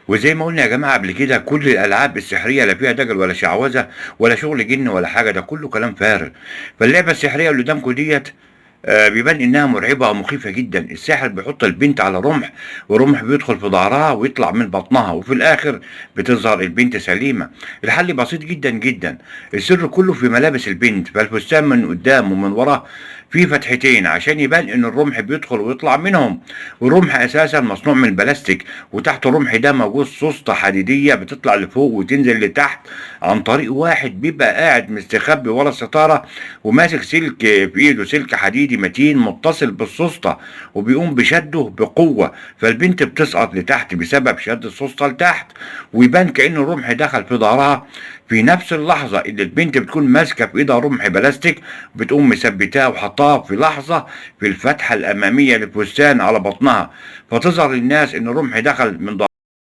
وزي ما قلنا يا جماعة قبل كده، كل الألعاب السحرية لا فيها دجل ولا شعوذة ولا شغل جن ولا حاجة، ده كله كلام فارغ. فاللعبة السحرية اللي قدامكم ديت بيبان إنها مرعبة ومخيفة جدا. الساحر بيحط البنت على رمح، ورمح بيدخل في ظهرها ويطلع من بطنها، وفي الآخر بتظهر البنت سليمة. الحل بسيط جدا جدا. السر كله في ملابس البنت، فالفستان من قدام ومن وراه في فتحتين عشان يبان إن الرمح بيدخل ويطلع منهم. والرمح أساسا مصنوع من البلاستيك، وتحت الرمح ده موجود سوسته حديدية بتطلع لفوق وتنزل لتحت عن طريق واحد بيبقى قاعد مستخبي ورا الستارة، وماسك سلك في ايده، سلك حديدي متين متصل بالسوسته، وبيقوم بشده بقوة. فالبنت بتسقط لتحت بسبب شد السوسته لتحت، ويبان كأن الرمح دخل في ظهرها. في نفس اللحظة اللي البنت بتكون ماسكة في ايدها رمح بلاستيك، بتقوم مثبتاه وحطها في لحظة في الفتحة الأمامية للفستان على بطنها، فتظهر للناس إن الرمح دخل من